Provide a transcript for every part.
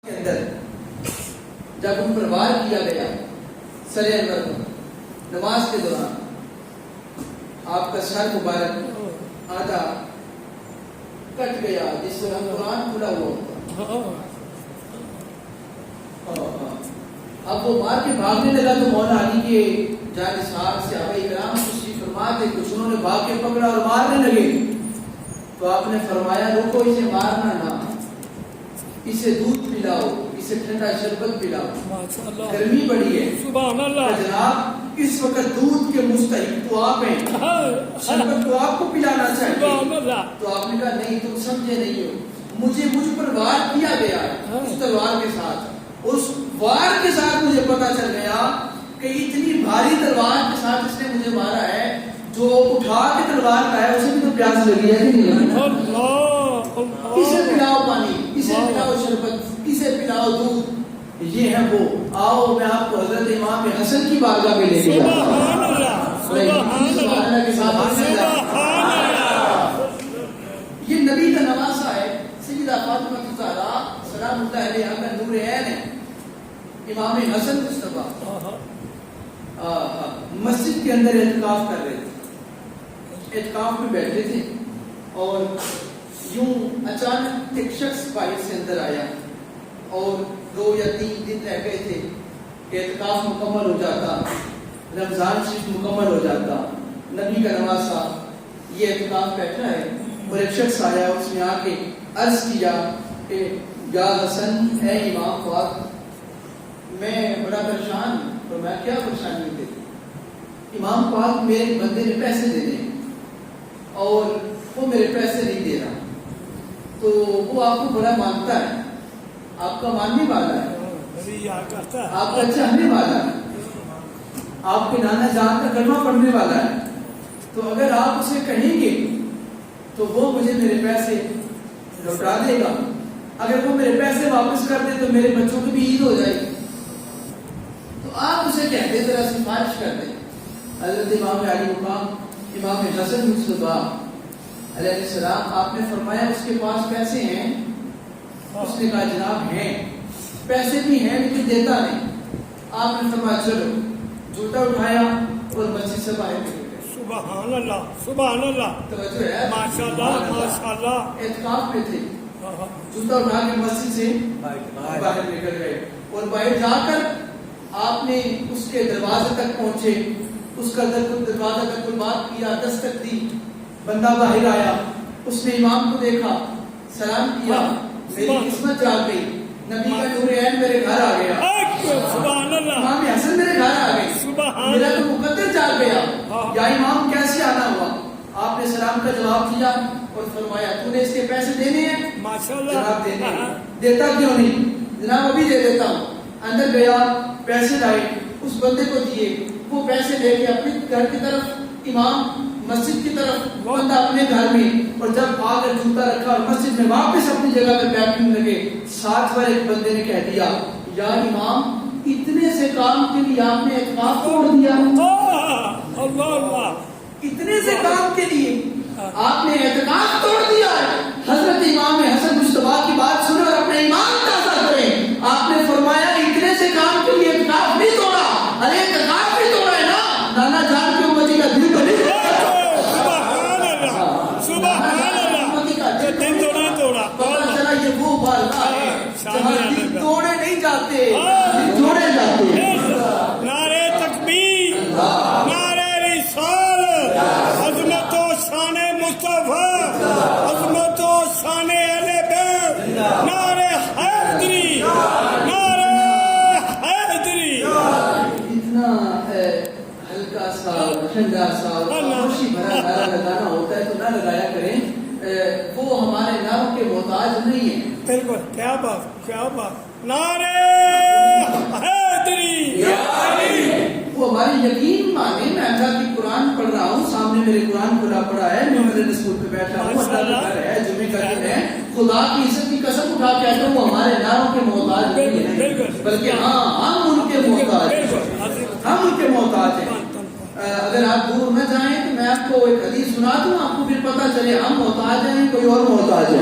کے اندر جب ان پر وار کیا گیا سر انور کو نماز کے دوران، آپ کا سر مبارک آدھا کٹ گیا جس وقت قرآن کھلا ہوا ہوتا۔ اب وہ مار کے بھاگنے لگا تو مولا علی کے جانثار صحابہ کرام تشریف فرما تھے، کچھ انہوں نے بھاگ کے پکڑا اور مارنے لگے تو آپ نے فرمایا روکو، اسے مارنا نہ، اسے دودھ پلاؤ، اسے ٹھنڈا شربت پلاؤ، گرمی بڑی ہے۔ سبحان اللہ جناب اس وقت دودھ کے مستحق تو آپ ہیں، شربت تو آپ کو پلانا چاہیے۔ تو آپ نے کہا نہیں، تم سمجھے نہیں ہو، مجھ پر وار کیا گیا اس تلوار کے ساتھ، اس وار کے ساتھ مجھے پتا چل گیا کہ اتنی بھاری تلوار کے ساتھ اس نے مجھے مارا ہے، جو اٹھا کے تلوار کا ہے اسے بھی تو پیاس لگی ہے کہ نہیں لگی؟ اسے پلاؤ پانی، اسے پلاؤ شربت، اسے پلاؤ دودھ، یہ ہے وہ۔ آؤ میں آپ کو حضرت امام حسن کی بارگاہ میں لے کے جاتا ہوں۔ یہ نبی کا نواسا ہے، سیدہ فاطمہ الزہرا سلام اللہ علیہا کا نور عین ہے، امام حسن مصطفیٰ مسجد کے اندر اعتکاف کر رہے تھے، اعتکاف میں بیٹھے تھے اور یوں اچانک ایک شخص باہر سے اندر آیا اور 2 یا 3 دن رہ گئے تھے کہ اعتکاف مکمل ہو جاتا، رمضان شریف مکمل ہو جاتا، نبی کا نواسا یہ اعتکاف بیٹھا ہے اور ایک شخص آیا، اس نے آ کے عرض کیا کہ یا حسن، اے امام پاک میں بڑا پریشان ہوں۔ تو میں کیا پریشانی تھی؟ امام پاک میرے بندے نے پیسے دینے اور وہ میرے پیسے نہیں دے رہا، تو وہ آپ کو بڑا مانتا ہے، آپ کا ماننے والا ہے، آپ کا چاہنے والا ہے، آپ کے نانا جان کا کلمہ پڑھنے والا ہے، تو اگر آپ اسے کہیں گے تو وہ مجھے میرے پیسے لوٹا دے گا، اگر وہ میرے پیسے واپس کر دے تو میرے بچوں کی بھی عید ہو جائے گی، تو آپ اسے کہہ دیں، ذرا سفارش کر دیں۔ حضرت امام علی مقام امام حسن مصطفیٰ علیہ السلام، آپ نے فرمایا اس کے پاس پیسے ہیں؟ اس نے کہا جناب ہیں، پیسے بھی ہیں لیکن دیتا نہیں۔ آپ نے فرمایا چلو، جوتا اٹھایا اور مسجد سے باہر نکل گئے۔ سبحان اللہ، سبحان اللہ، توجہ ہے، ماشاءاللہ ماشاءاللہ، اعتکاف میں تھے، جوتا اٹھا کے مسجد سے باہر نکل گئے اور باہر جا کر آپ نے اس کے دروازے تک پہنچے، اس کا دروازہ تک بات کیا، دستک دی، بندہ باہر آیا، اس نے امام کو دیکھا، سلام کیا، میری قسمت جاگ گئی، نبی کا نور عین میرے گھر آ گیا، سبحان اللہ، امام حسن میرے گھر آ گئے، میرا تو مقدر جاگ گیا، یا امام کیسے آنا ہوا؟ آپ نے سلام کا جواب دیا اور فرمایا تو نے اس کے پیسے دینے ہیں؟ جناب دینے ہیں۔ دیتا کیوں نہیں؟ جناب ابھی دے دیتا ہوں۔ اندر گیا، پیسے لائے، اس بندے کو دیے، وہ پیسے لے کے اپنے گھر کی طرف، امام مسجد کی طرف، بندہ اپنے گھر میں، اور جب آ کر جوتا رکھا اور مسجد میں واپس اپنی جگہ پہ بیٹھنے لگے، ساتھ والے ایک بندے نے کہہ دیا یا امام اتنے سے کام کے لیے آپ نے اعتکاف توڑ دیا؟ اتنے سے کام کے لیے آپ نے اعتکاف توڑ دیا ہے؟ حضرت امام حسن مصطفیٰ کی بات سنیں اور اپنے ایمان تازہ کریں۔ آپ نے فرمایا اتنے سے کام کے لیے اعتکاف نہیں توڑا، ارے اعتکاف بھی توڑا ہے نا، نانا جان کی امتی کا دل تو نہیں توڑا۔ پتہ چلا یہ وہ بارگاہ ہے جہاں دل توڑے نہیں جاتے، دل توڑے جاتے ہیں۔ نعرے تکبیر، نعرے رسالت، عظمت و شان مصطفیٰ، عظمت و شان اہل بیت، نعرے حیدری، نعرے حیدری۔ اتنا ہلکا سا، ٹھنڈا سا، خوشی بھرا نعرہ لگانا ہوتا ہے تو نہ لگایا کریں، وہ ہمارے نام کے محتاج نہیں ہیں۔ بالکل، کیا بات، کیا بات، نعرے حیدری، وہ ہماری یقین مانے۔ میں اللہ کی قرآن پڑھ رہا ہوں، سامنے میرے قرآن کھلا پڑا ہے، میں مدرسے اسکول پہ بیٹھا ہوں، اللہ کا گھر ہے، جمعے کا دن ہے، خدا کی عزت کی قسم اٹھا کے کہتا ہوں وہ ہمارے ناموں کے محتاج نہیں ہیں، بلکہ ہاں ہم ان کے محتاج ہیں، ہم ان کے محتاج ہیں۔ اگر آپ دور نہ جائیں تو میں آپ کو ایک حدیث سنا دوں، آپ کو پھر پتہ چلے ہم محتاج ہیں کوئی اور محتاج ہے۔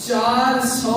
400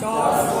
400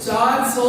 400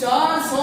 400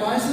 500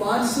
500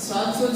700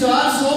400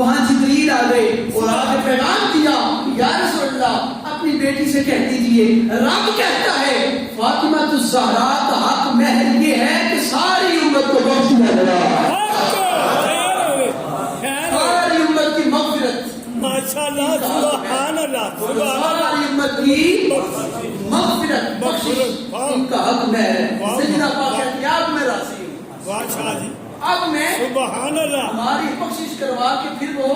وہاں جبریل آ گئے اور آ کے پیغام دیا یا رسول اللہ اپنی بیٹی سے کہہ دیجئے رب کہتا ہے فاطمہ الزہرا کا حق مہر یہ ہے کہ ساری امت کو بخش دیا جائے، ساری امت کی مغفرت، ماشاءاللہ سبحان اللہ سبحان ساری امت کی مغفرت بخشش ان کا حق مہر ہے۔ سیدنا پاک کہتی ہے اب میں راضی ہوں، بادشاہ جی اب میں سبحان اللہ ہماری بخشش کروا کے پھر وہ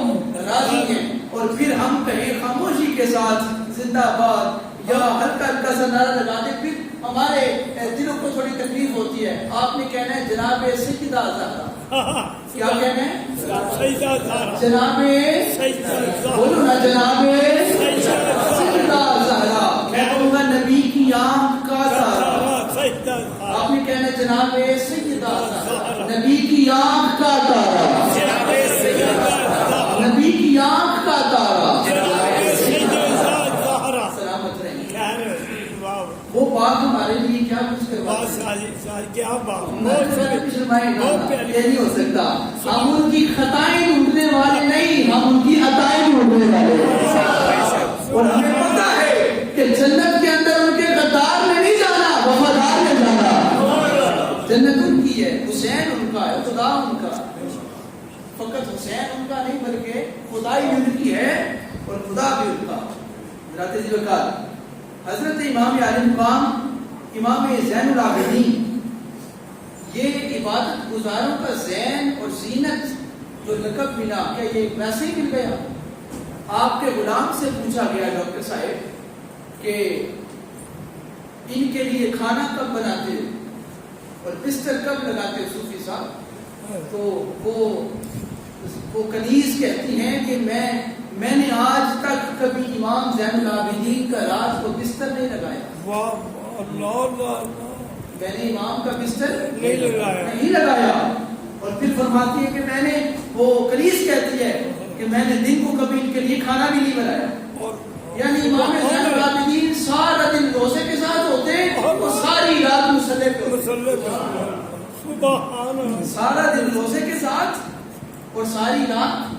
راضی ہیں، اور پھر ہم کہیں خاموشی کے ساتھ زندہ باد یا ہلکا ہلکا سا نعرہ لگا دیں، پھر ہمارے دلوں کو تھوڑی تکلیف ہوتی ہے۔ آپ نے کہنا ہے جناب سیدہ زہرا، کیا کہنا ہے؟ سیدہ زہرا، جناب سیدہ زہرا، بولو نا جناب سیدہ زہرا، میں کہوں گا نبی کی آنکھ کا تارا، سیدہ زہرا، آپ نے کہنا ہے جناب سیدہ زہرا، نبی کی آنکھ کا تارا، نبی کی آنکھ کا تارا، سلامت رہیں۔ وہ بات ہمارے لیے کیا کچھ کروا کیا بات یہ نہیں ہو سکتا۔ ہم ان کی خطائیں ڈھونڈنے والے نہیں، ہم ان کی عطائیں ڈھونڈنے والے ہیں، اور ہمیں پتا ہے کہ جنت کے اندر ان کے غدار میں نہیں جانا، وفادار میں جانا۔ جنت ان کی ہے، حسین ان کا ہے، خدا ان کا، فقط حسین ان کا نہیں بلکہ خدائی بھی ان کی ہے اور خدا بھی ان کا۔ حضرت جی وقال حضرت امام عالم مقام امام زین العابدین، یہ عبادت گزاروں کا زین اور زینت جو لقب ملا، کیا یہ ویسے ہی مل گیا؟ آپ کے غلام سے پوچھا گیا ڈاکٹر صاحب کہ ان کے لیے کھانا کب بناتے اور بستر کب لگاتے صوفی صاحب؟ تو وہ کنیز کہتی ہیں کہ میں نے آج تک کبھی امام زین العابدین کا رات کو بستر نہیں لگایا، میں نے امام کا بستر نہیں لگایا۔ اور پھر فرماتی ہے کہ میں نے، وہ کنیز کہتی ہے کہ میں نے دن کو کبھی ان کے لیے کھانا بھی نہیں بنایا، یعنی امام زین العابدین سارا دن روزے کے ساتھ ہوتے اور ساری رات مصلی پہ ہوتے، سارا دن روزے کے ساتھ اور ساری رات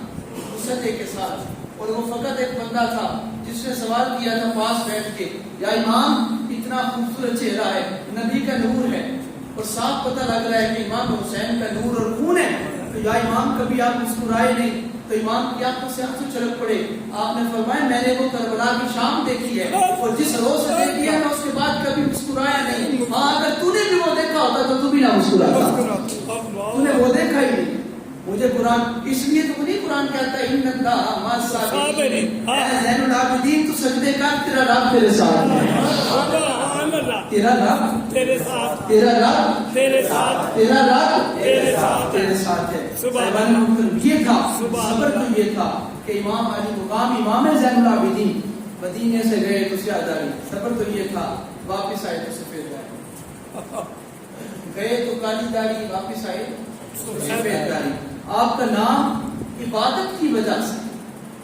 مصلی کے ساتھ۔ اور وہ فقط ایک بندہ تھا جس نے سوال کیا تھا پاس بیٹھ کے، یا امام اتنا خوبصورت چہرہ ہے، نبی کا نور ہے اور صاف پتہ لگ رہا ہے کہ امام حسین کا نور اور خون ہے، تو یا امام کبھی آپ مسکرائے نہیں؟ تو امام کی آنکھوں سے آنسو چھلک پڑے۔ آپ نے فرمایا میں نے وہ کربلا کی شام دیکھی ہے اور جس روز سے دیکھی ہے میں اس کے بعد کبھی مسکرایا نہیں۔ ہاں اگر تو نے بھی وہ دیکھا ہوتا تو تو بھی نہ مسکراتا، تو نے وہ دیکھا ہی نہیں۔ مجھے قرآن اس لیے تو نہیں قرآن کہتا ہے ان اللہ مع الصابرین، اے زین العابدین تو سجدے کر، تیرا رب تیرے ساتھ ہے، تیرا رب تیرے ساتھ، تیرا رب تیرے ساتھ، تیرا رب تیرے ساتھ، تیرے ساتھ ہے۔ یہ تھا صبر، تو یہ تھا کہ امام علی مقام امام زین العابدین مدینے سے گئے تو سیاہ داری، صبر تو یہ تھا واپس آئے تو سفید داری، گئے تو کالی داری، واپس آئے تو سفید داری۔ آپ کا نام عبادت کی وجہ سے،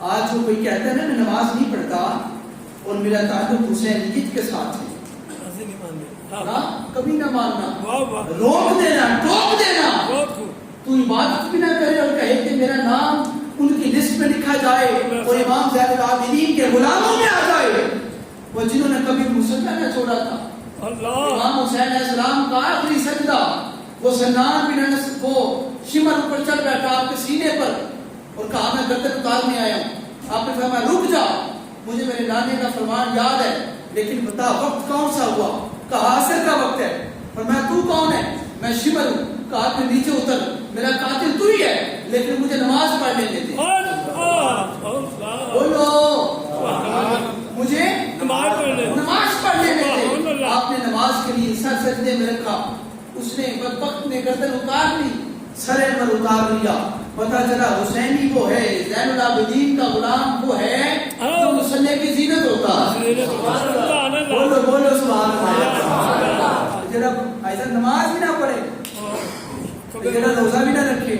آج جو کوئی کہتا ہے نا میں نماز نہیں پڑھتا اور میرا تعلق حسین عید کے ساتھ ہے، کبھی نہ ماننا، روک دینا، ٹوک دینا۔ تو عبادت بھی نہ کرے اور کہے کہ میرا نام ان کی لسٹ میں لکھا جائے اور امام زین العابدین کے غلاموں میں آ جائے، وہ جنہوں نے کبھی مسلح نہ چھوڑا تھا۔ امام حسین علیہ السلام کا آخری سجدہ، وہ سنان بن انس، وہ شمر اوپر چڑھ بیٹھا آپ کے سینے پر اور کہا میں گردن اتارنے آیا ہوں۔ آپ نے فرمایا رک جا، مجھے میرے نانے کا فرمان یاد ہے، لیکن بتا وقت کون سا ہوا؟ کہا عصر کا وقت ہے۔ فرمایا تو کون ہے؟ میں شمر ہوں۔ کہا کہ نیچے اتر، میرا قاتل تو ہی ہے، لیکن مجھے نماز پڑھ لینے دے۔ بولو مجھے نماز پڑھ لینے دے۔ آپ نے نماز کے لیے سر سجدے میں رکھا، اس نے بدبخت نے گردن اتار لی، سر پر اتار لیا، پتا چلا حسینی وہ ہے، زین العابدین کا غلام وہ ہے جو مصلی کی زینت ہوتا ہے۔ بولو بولو سبحان اللہ۔ جرا ایسا نماز بھی نہ پڑھے، جرا روزہ بھی نہ رکھے،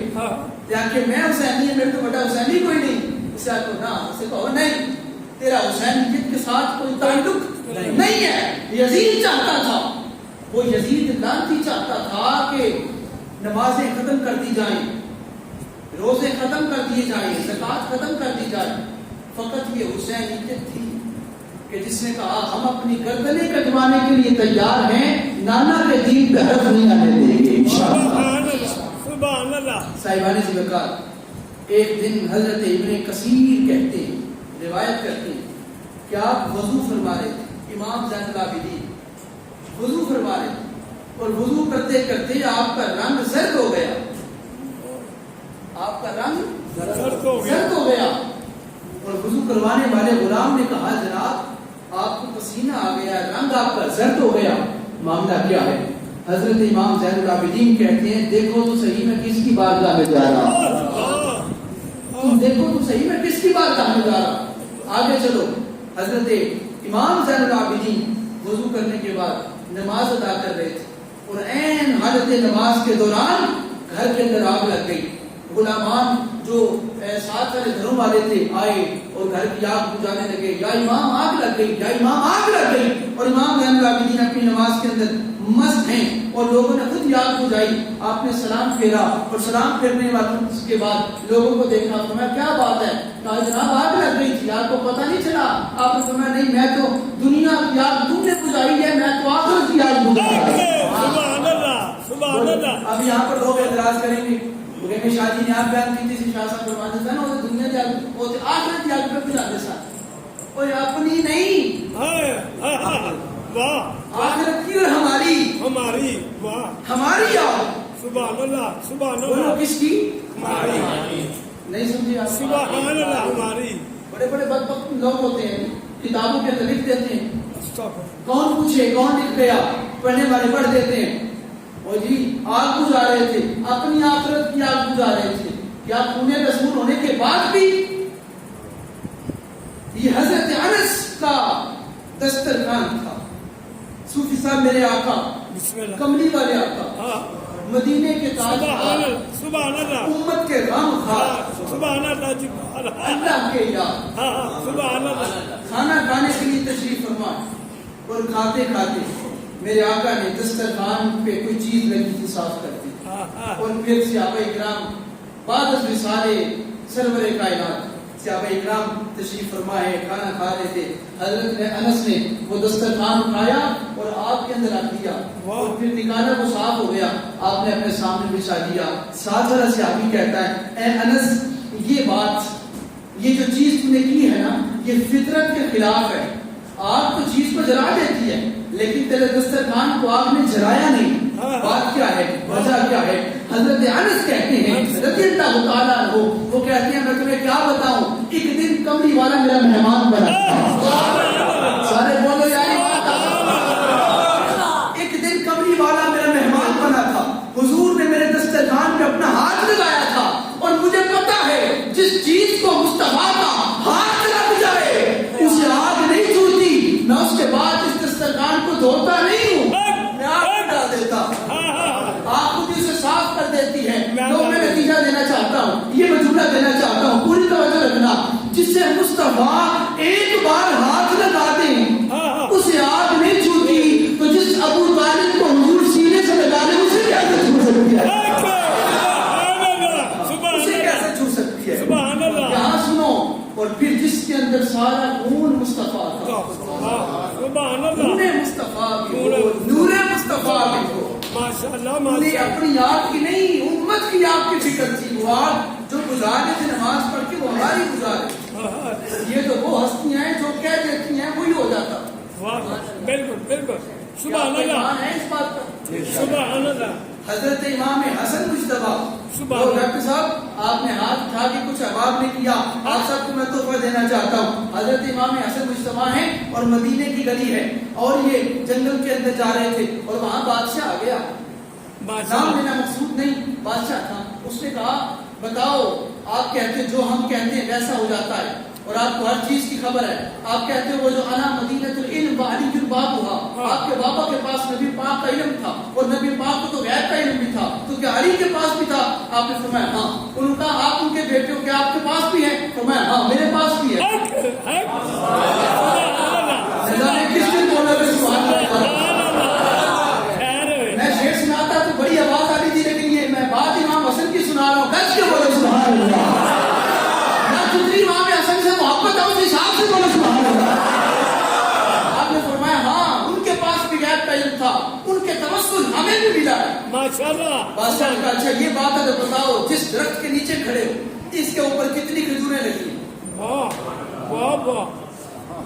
یا کہ میں حسینی ہے، میرے تو بڑا حسینی کوئی نہیں، اسے آپ کو نہ اسے کہو نہیں، تیرا حسینیت کے ساتھ کوئی تعلق نہیں ہے۔ یزید چاہتا تھا، وہ یزید لعنتی چاہتا تھا کہ نمازیں ختم کر دی جائیں، روزے ختم کر دیے جائیں، زکوٰۃ ختم کر دی جائے، فقط یہ حسینیت تھی کہ جس نے کہا ہم اپنی گردنیں کٹوانے کے لیے تیار ہیں، نانا کے دین پہ حرف نہیں آنے دیں گے انشاءاللہ۔ سبحان اللہ۔ صاحبان سی وقار، ایک دن حضرت ابن کثیر کہتے ہیں، روایت کرتے ہیں کہ آپ وضو فرما رہے تھے، امام زین العابدین وضو فرما رہے تھے، اور وضو کرتے کرتے آپ کا رنگ زرد ہو گیا، آپ کا رنگ زرد ہو گیا، اور وضو کروانے والے غلام نے کہا جناب آپ کو پسینہ آ گیا، رنگ آپ کا زرد ہو گیا، معاملہ کیا ہے؟ حضرت امام زین العابدین کہتے ہیں دیکھو تو صحیح میں کس کی بارگاہ میں جا رہا، تم دیکھو تو صحیح میں کس کی بارگاہ میں جا رہا، آگے چلو۔ حضرت امام زین العابدین وضو کرنے کے بعد نماز ادا کر رہے تھے، اور عین حالت نماز کے دوران گھر کے اندر آگ لگ گئی، غلامان جو ساتھ والے گھروں والے تھے آئے اور گھر کی آگ بجھانے لگے، یا امام آگ لگ گئی، یا امام آگ لگ گئی، اور امام زین العابدین اپنی نماز کے اندر مست ہیں، اور لوگوں نے خود آگ بجھائی، آپ نے سلام پھیرا، اور سلام پھیرنے کے بعد لوگوں کو دیکھا، فرمایا کیا بات ہے؟ کہا جناب آگ لگ گئی تھی، آپ کو پتہ نہیں چلا؟ آپ نے فرمایا نہیں، میں تو دنیا کی آگ تم نے بجھائی ہے، میں تو آخرت کی آگ بجھائی۔ سبحان اللہ، سبحان اللہ۔ اب یہاں پر لوگ اعتراض کریں گے کہ شاہ جی نے آپ بیان کی تھی، شاہ صاحب فرماتے تھے نا وہ دنیا کی آگ، وہ آخرت کی آگ پہ بجھاتے ساتھ، اور اپنی نہیں، واہ، آخرت کی اور ہماری، ہماری، واہ، ہماری آگ، سبحان اللہ، سبحان بولو اللہ، کس کی؟ ہماری، نہیں سمجھے آپ؟ سبحان اللہ، ہماری۔ بڑے بڑے بدبخت لوگ ہوتے ہیں، کتابوں کے اندر لکھ دیتے ہیں، استغفر۔ کون پوچھے کون لکھ گیا، پڑھنے والے پڑھ دیتے ہیں، اور جی آگ بجھا رہے تھے، اپنی آخرت کی آگ بجھا رہے تھے، کیا خونے رسول ہونے کے بعد بھی؟ یہ حضرت انس کا دسترخوان تھا، صوفی صاحب میرے آقا، بسم اللہ۔ کملی والے آقا، ہاں، مدینے کے سبحان تاجدار، اللہ، سبحان اللہ، امت کے غم خار، سبحان اللہ جی، اللہ کے یاد، ہاں، سبحان اللہ۔ کھانا کھانے کے لیے تشریف فرما، اور کھاتے کھاتے میرے آقا نے دسترخوان پہ کوئی چیز لگی تھی صاف کر دی، اور پھر صحابہ اکرام بعد از وصال سرور کائنات صحابہ اکرام تشریف فرما ہے، کھانا کھا رہے تھے، حضرت انس نے وہ دسترخوان اٹھایا اور آگ کے اندر رکھ دیا، اور پھر نکالا، وہ صاف ہو گیا، آپ نے اپنے سامنے بچھا دیا۔ ساتھ والا صحابی کہتا ہے اے انس، یہ بات، یہ جو چیز تم نے کی ہے نا، یہ فطرت کے خلاف ہے، آگ تو چیز کو جلا دیتی ہے، لیکن تیرے دسترخوان کو آگ نے جلایا نہیں، بات کیا ہے، وجہ کیا ہے؟ حضرت انس کہتے ہیں رضی اللہ تعالیٰ عنہ، وہ کہتے ہیں میں تمہیں کیا بتاؤں، ایک دن کملی والا میرا مہمان بنا تھا، سارے بولو یاری بات، ایک دن کملی والا میرا مہمان بنا تھا، حضور نے میرے دسترخوان پہ اپنا ہاتھ لگایا تھا، اور مجھے پتا ہے جس چیز کو مصطفیٰ کا ہاتھ لگ جائے اسے آگ نہیں چھوتی، میں اس کے بعد اس دسترخوان کو دھوتا نہیں ہوں، میں آگ میں ڈال دیتا ہوں، آپ خود اسے صاف کر دیتی ہے۔ لوگ میں نتیجہ دینا چاہتا ہوں، یہ میں جملہ دینا چاہتا ہوں، پوری توجہ رکھنا، جس سے مصطفیٰ ایک بار ہاتھ لگا دیں اسے آگ نہیں چھوتی، تو جس ابو طالب کو حضور سینے سے لگا دیں اسے کیسے چھو سکتی ہے؟ اسے کیسے چھو سکتی ہے؟ یہاں سنو، اور پھر جس کے اندر سارا خون مصطفیٰ کا، نور مصطفیٰ بھی ہو، نور مصطفیٰ بھی ہو، انہیں اپنی آگ کی نہیں امت کی آگ کی فکر تھی، وہ آگ جو گزارے تھے نماز پڑھ کے وہ ہماری گزارے، یہ تو وہ ہستیاں ہیں جو کہہ دیتی ہیں وہی ہو جاتا۔ بالکل بالکل، سبحان اللہ ہے اس بات کا، سبحان اللہ۔ حضرت امام حسن مجتبیٰ، سبحان اللہ۔ ڈاکٹر صاحب آپ نے ہاتھ اٹھا کے کچھ عوام نے کیا، آپ سب کو میں تحفہ دینا چاہتا ہوں، حضرت امام حسن مجتبیٰ ہیں اور مدینے کی گلی ہے، اور یہ جنگل کے اندر جا رہے تھے، اور وہاں بادشاہ آ گیا، نام لینا مقصود نہیں، بادشاہ تھا، اس نے کہا بتاؤ آپ کہتے ہیں جو ہم کہتے ہیں ویسا ہو جاتا ہے، اور آپ کو ہر چیز کی خبر ہے، آپ کہتے ہیں وہ جو انا مدینۃ العلم وعلی الباب ہوا، آپ کے بابا کے پاس نبی پاک کا علم تھا، اور نبی پاک کو تو غیب کا علم بھی تھا، تو کیا علی کے پاس بھی تھا؟ آپ نے فرمایا ہاں۔ ان کا آپ ان کے بیٹے ہو، کیا آپ کے پاس بھی ہے؟ فرمایا ہاں میرے پاس بھی ہے۔ کس دن بولا میں شعر سناتا تو بڑی آواز آ رہی تھی، لیکن یہ میں بات امام حسن کی سنا رہا ہوں، گج کے بولے سبحان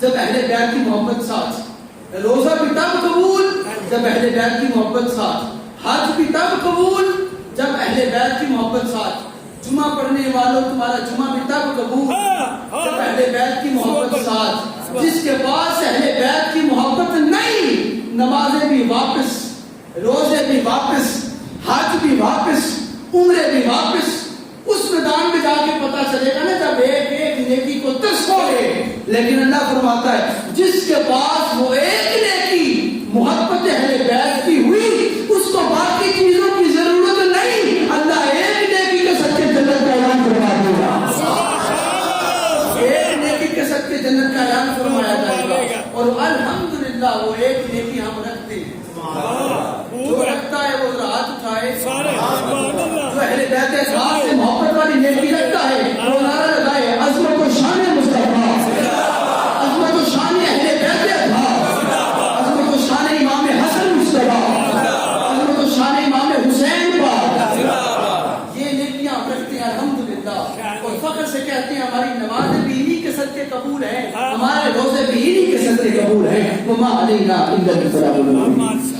جب اہل بیت کی محبت ساتھ. روزہ بھی تب قبول جب اہل بیت کی محبت ساتھ. حج بھی تب قبول جب اہل بیت کی محبت ساتھ. جمعہ پڑھنے والوں تمہارا جمعہ بھی تب قبول جب اہل بیت کی محبت ساتھ. جس کے پاس اہل بیت کی محبت نہیں، نمازیں بھی واپس، روزے بھی واپس، حج بھی واپس، عمرے بھی واپس. اس میدان میں جا کے پتا چلے گا نا جب ایک ایک نیکی کو تسکو ہے. لیکن اللہ فرماتا ہے جس کے پاس وہ ایک نیکی محبت اہل بیت کی ہوئی، اس کو باقی چیزوں کی ضرورت نہیں. اللہ ایک نیکی کے سچے جنت کا اعلان فرما دے گا. ایک نیکی کے سچے جنت کا اعلان فرمایا جائے گا. اور الحمدللہ وہ ایک نیکی ہم رکھتے ہیں. جو رکھتا ہے وہ ہاتھ اٹھائے. جو اہل بیت اصحاب سے محبت والی نیکی رکھتا ہے وہ نعرہ لگائے عظمت و شان مصطفیٰ، عظمت و شان اہل بیت اصحاب، عظمت و شان امام حسن مصطفیٰ، عظمت و شان امام حسین پاک. یہ نیکیاں ہم رکھتے ہیں الحمدللہ. اور فخر سے کہتے ہیں ہماری نمازیں بھی انہی کے صدقے قبول ہیں، ہمارے روزے بھی انہی کے صدقے قبول ہیں. وما علینا الا البلاغ المبین.